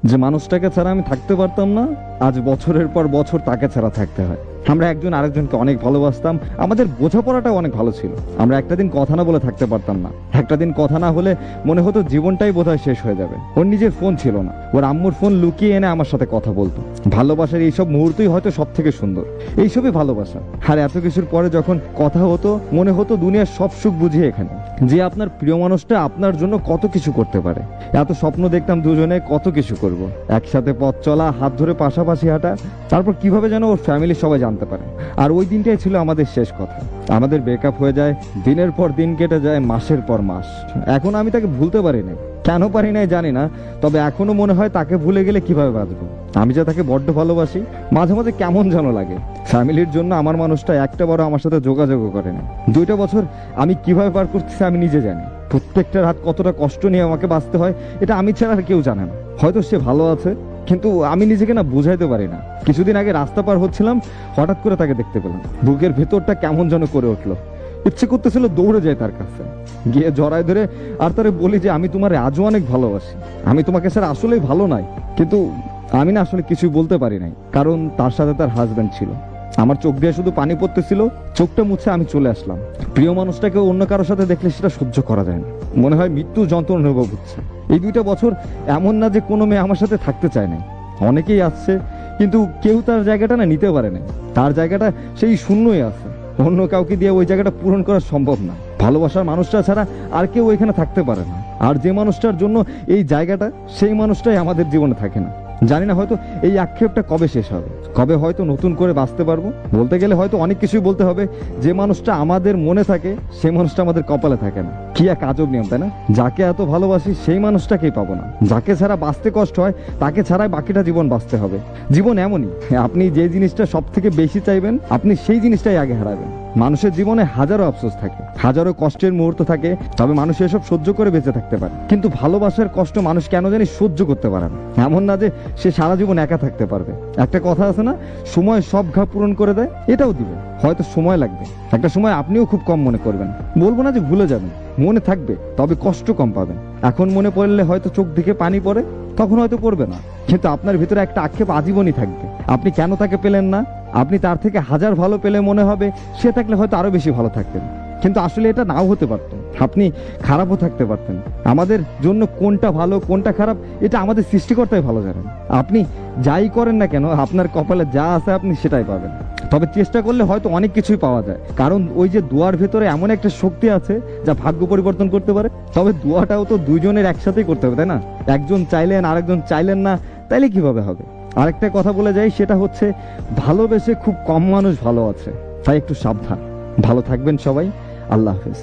যে মানুষটাকে ছাড়া আমি থাকতে পারতাম না, আজ বছরের পর বছর তাকে ছাড়া থাকতে হয়। আমরা একজন আরেকজনকে অনেক ভালোবাসতাম, আমাদের বোঝাপড়াটাও অনেক ভালো ছিল। আমরা একটা দিন কথা না বলে থাকতে পারতাম না। একটা দিন কথা না হলে মনে হতো জীবনটাই বোধহয় শেষ হয়ে যাবে। ওর নিজের ফোন ছিল না, ওর আম্মুর ফোন লুকিয়ে এনে আমার সাথে কথা বলতো। ভালোবাসার এইসব মুহূর্তই হয়তো সব থেকে সুন্দর, এইসবই ভালোবাসা। আর এত কিছুর পরে যখন কথা হতো, মনে হতো দুনিয়ার সব সুখ বুঝিয়ে এখানে। যে আপনার প্রিয় মানুষটা আপনার জন্য কত কিছু করতে পারে। এত স্বপ্ন দেখতাম দুজনে কত কিছু করব, একসাথে পথ চলা, হাত ধরে পাশাপাশি হাঁটা। তারপর কিভাবে যেন ওর ফ্যামিলি সবাই জানতে পারে। আর ওই দিনটাই ছিল আমাদের শেষ কথা। আমাদের ব্রেকআপ হয়ে যায়, দিনের পর দিন কেটে যায়, মাসের পর মাস। এখন আমি তাকে ভুলতে পারি নাই, কেন পারি নাই জানি না। তবে এখনো মনে হয় তাকে ভুলে গেলে কিভাবে বাঁচবো। আমি যে তাকে বড্ড ভালোবাসি, মাঝে মাঝে কেমন যেন লাগে। ফ্যামিলির জন্য আমার মানুষটা একটা বড় আমার সাথে যোগাযোগও করে না। 2টা বছর আমি কিভাবে পার করতেছি আমি নিজে জানি। প্রত্যেকটা রাত কতটা কষ্ট নিয়ে আমাকে বাঁচতে হয়, এটা আমি ছাড়া আর কেউ জানে না। হয়তো সে ভালো আছে, কিন্তু আমি নিজেকে না বুঝাইতে পারি না। কিছুদিন আগে রাস্তা পার হচ্ছিলাম, হঠাৎ করে তাকে দেখতে পেলাম। বুকের ভেতরটা কেমন যেন করে উঠলো। ইচ্ছে করতেছিল দৌড়ে যায় তার কাছে, গিয়ে জড়ায় ধরে আর তারে বলি যে আমি তোমার আজও অনেক ভালোবাসি, আমি তোমাকে স্যার আসলেই ভালো নাই। কিন্তু আমি না আসলে কিছুই বলতে পারি নাই, কারণ তার সাথে তার হাজব্যান্ড ছিল। আমার চোখ দিয়ে শুধু পানি পড়তেছিল, চোখটা মুছে আমি চলে আসলাম। প্রিয় মানুষটাকে অন্য কারোর সাথে দেখলে সেটা সহ্য করা যায় না, মনে হয় মৃত্যু যন্ত্রণা অনুভব হচ্ছে। এই 2টা বছর এমন না যে কোনো মেয়ে আমার সাথে থাকতে চায় না, অনেকেই আসছে, কিন্তু কেউ তার জায়গাটা না নিতে পারে না। তার জায়গাটা সেই শূন্যই আছে, অন্য কাউকে দিয়ে ওই জায়গাটা পূরণ করা সম্ভব না। ভালোবাসার মানুষটা ছাড়া আর কেউ এখানে থাকতে পারে না। আর যে মানুষটার জন্য এই জায়গাটা, সেই মানুষটাই আমাদের জীবনে থাকে না। জানি না হয়তো এই আক্ষেপটা কবে শেষ হবে, কবে হয়তো নতুন করে বাঁচতে পারবো। বলতে গেলে হয়তো অনেক কিছুই বলতে হবে। যে মানুষটা আমাদের মনে থাকে, সেই মানুষটা আমাদের কপালে থাকে না। কি এক আজব নিয়ম, তাই না? যাকে এত ভালোবাসি সেই মানুষটাকেই পাবো না। যাকে ছাড়া বাঁচতে কষ্ট হয়, তাকে ছাড়াই বাকিটা জীবন বাঁচতে হবে। জীবন এমনই, আপনি যে জিনিসটা সব থেকে বেশি চাইবেন, আপনি সেই জিনিসটাই আগে হারাবেন। মানুষের জীবনে হাজারো আফসোস থাকে, হাজারো কষ্টের মুহূর্ত থাকে, তবে মানুষ এসব সহ্য করে বেঁচে থাকতে পারে। কিন্তু ভালোবাসার কষ্ট মানুষ কেন জানি সহ্য করতে পারে না। এমন না যে সে সারা জীবন একা থাকতে পারবে। একটা কথা আছে না, সময় সব ঘা পূরণ করে দেয়, এটাও দিবে, হয়তো সময় লাগবে। একটা সময় আপনিও খুব কম মনে করবেন, বলবো না যে ভুলে যাবেন, মনে থাকবে, তবে কষ্ট কম পাবেন। এখন মনে পড়লে হয়তো চোখ থেকে পানি পড়ে, তখন হয়তো পড়বে না, কিন্তু আপনার ভিতরে একটা আক্ষেপ আজীবনই থাকবে। আপনি কেন তাকে পেলেন না, আপনি তার থেকে হাজার ভালো পেলে মনে হবে সে থাকলে হয়তো আরো বেশি ভালো থাকতেন। কিন্তু আসলে এটা নাও হতে পারত, আপনি খারাপও থাকতে পারতেন। আমাদের জন্য কোনটা ভালো কোনটা খারাপ এটা আমাদের সৃষ্টিকর্তাই ভালো জানেন। আপনি যাই করেন না কেন, আপনার কপালে যা আছে আপনি সেটাই পাবেন। তবে চেষ্টা করলে হয়তো অনেক কিছুই পাওয়া যায়, কারণ ওই যে দোয়ার ভেতরে এমন একটা শক্তি আছে যা ভাগ্য পরিবর্তন করতে পারে। তবে দোয়াটাও তো দুইজনের একসাথেই করতে হবে, তাই না? একজন চাইলেন আরেকজন চাইলেন না, তাইলে কিভাবে হবে? আরেকটা কথা বলে যাই, সেটা হচ্ছে ভালোবেসে খুব কম মানুষ ভালো আছে, তাই একটু সাবধান। ভালো থাকবেন সবাই, আল্লাহ হাফেজ।